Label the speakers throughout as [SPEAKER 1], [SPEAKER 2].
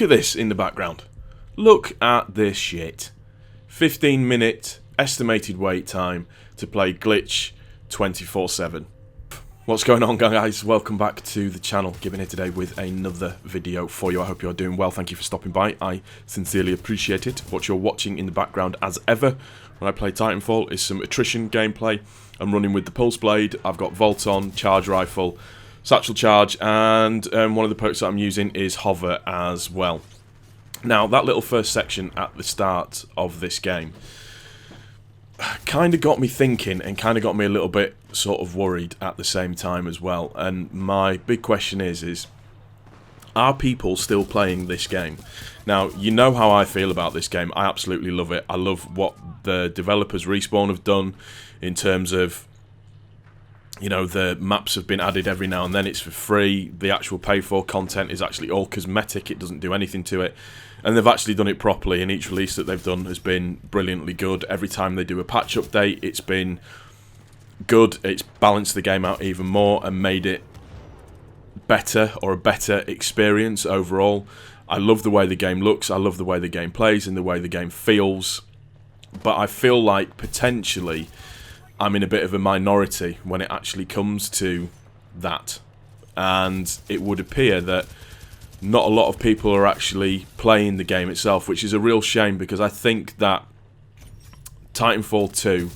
[SPEAKER 1] Look at this in the background. Look at this shit. 15-minute estimated wait time to play Glitch 24/7. What's going on, guys? Welcome back to the channel. Giving here today with another video for you. I hope you're doing well. Thank you for stopping by. I sincerely appreciate it. What you're watching in the background, as ever, when I play Titanfall, is some attrition gameplay. I'm running with the Pulse Blade. I've got Volt on, Charge Rifle, Satchel Charge, and one of the perks that I'm using is Hover as well. Now, that little first section at the start of this game kind of got me thinking and kind of got me a little bit sort of worried at the same time as well. And my big question is are people still playing this game? Now, you know how I feel about this game. I absolutely love it. I love what the developers Respawn have done in terms of, you know, the maps have been added every now and then. It's for free. The actual pay-for content is actually all cosmetic. It doesn't do anything to it. And they've actually done it properly, and each release that they've done has been brilliantly good. Every time they do a patch update, it's been good. It's balanced the game out even more and made it better, or a better experience overall. I love the way the game looks. I love the way the game plays and the way the game feels. But I feel like potentially I'm in a bit of a minority when it actually comes to that. And it would appear that not a lot of people are actually playing the game itself, which is a real shame, because I think that Titanfall 2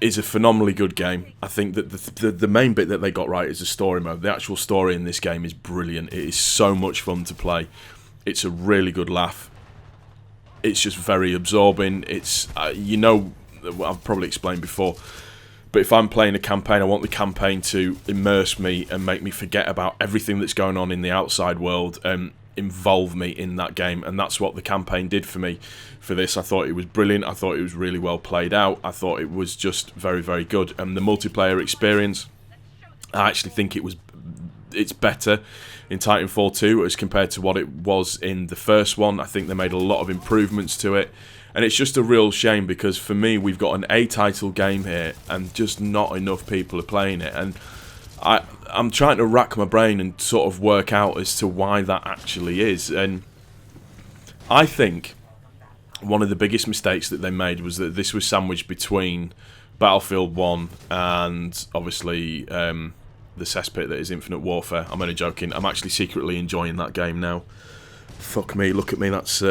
[SPEAKER 1] is a phenomenally good game. I think that the main bit that they got right is the story mode. The actual story in this game is brilliant. It is so much fun to play. It's a really good laugh. It's just very absorbing. It's, you know, I've probably explained before, but if I'm playing a campaign, I want the campaign to immerse me and make me forget about everything that's going on in the outside world and involve me in that game. And that's what the campaign did for me for this. I thought it was brilliant. I thought it was really well played out. I thought it was just very, very good. And the multiplayer experience, I actually think it's better in Titanfall 2 as compared to what it was in the first one. I think they made a lot of improvements to it. And it's just a real shame, because for me, we've got an A-title game here and just not enough people are playing it. And I'm trying to rack my brain and sort of work out as to why that actually is. And I think one of the biggest mistakes that they made was that this was sandwiched between Battlefield 1 and obviously the cesspit that is Infinite Warfare. I'm only joking. I'm actually secretly enjoying that game now. Fuck me, look at me, that's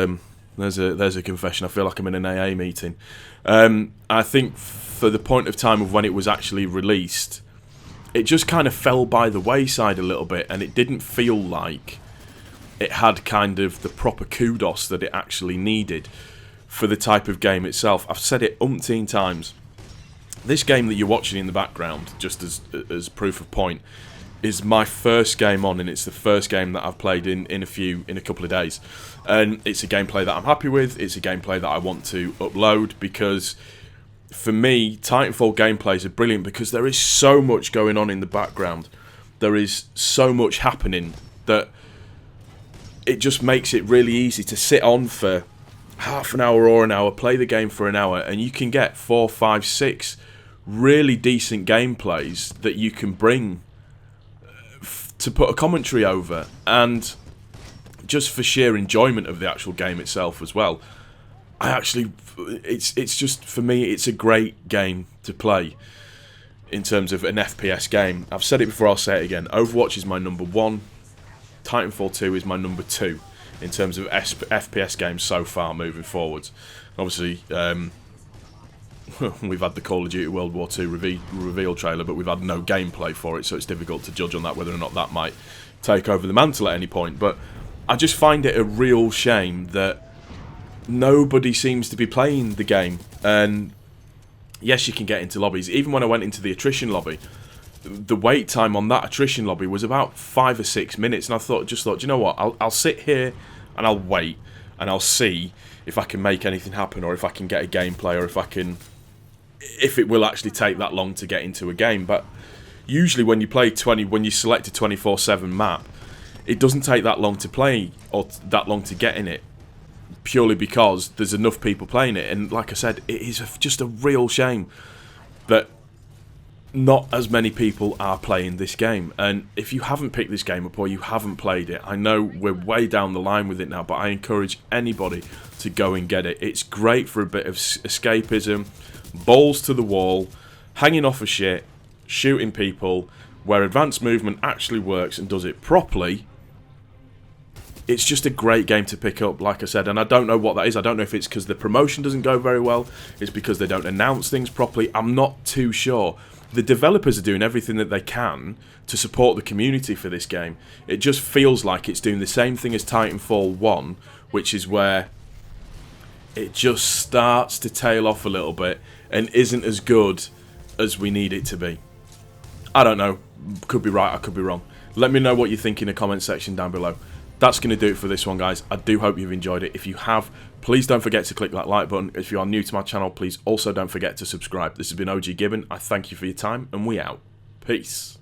[SPEAKER 1] there's a confession. I feel like I'm in an AA meeting. I think for the point of time of when it was actually released, it just kind of fell by the wayside a little bit, and it didn't feel like it had kind of the proper kudos that it actually needed for the type of game itself. I've said it umpteen times. This game that you're watching in the background, just as proof of point, is my first game on, and it's the first game that I've played in a couple of days. And it's a gameplay that I'm happy with. It's a gameplay that I want to upload, because for me, Titanfall gameplays are brilliant because there is so much going on in the background. There is so much happening that it just makes it really easy to sit on for half an hour or an hour, play the game for an hour, and you can get 4, 5, 6 really decent gameplays that you can bring to put a commentary over, and just for sheer enjoyment of the actual game itself as well. It's just, for me, it's a great game to play in terms of an FPS game. I've said it before, I'll say it again. Overwatch is my number 1. Titanfall 2 is my number 2 in terms of FPS games so far moving forwards. Obviously, we've had the Call of Duty World War II reveal trailer, but we've had no gameplay for it, so it's difficult to judge on that, whether or not that might take over the mantle at any point. But I just find it a real shame that nobody seems to be playing the game. And yes, you can get into lobbies. Even when I went into the attrition lobby, the wait time on that attrition lobby was about 5 or 6 minutes, and I just thought, you know what, I'll sit here and I'll wait, and I'll see if I can make anything happen, or if I can get a gameplay, or if it will actually take that long to get into a game. But usually when you select a 24/7 map, it doesn't take that long to play, or that long to get in it, purely because there's enough people playing it. And like I said, it is just a real shame that not as many people are playing this game. And if you haven't picked this game up or you haven't played it, I know we're way down the line with it now, but I encourage anybody to go and get it. It's great for a bit of escapism, balls to the wall, hanging off of shit, shooting people, where advanced movement actually works and does it properly. It's just a great game to pick up, like I said, and I don't know what that is. I don't know if it's because the promotion doesn't go very well, it's because they don't announce things properly. I'm not too sure. The developers are doing everything that they can to support the community for this game. It just feels like it's doing the same thing as Titanfall 1, which is where it just starts to tail off a little bit and isn't as good as we need it to be. I don't know. Could be right, I could be wrong. Let me know what you think in the comment section down below. That's going to do it for this one, guys. I do hope you've enjoyed it. If you have, please don't forget to click that like button. If you are new to my channel, please also don't forget to subscribe. This has been OG Gibbon. I thank you for your time, and we out. Peace.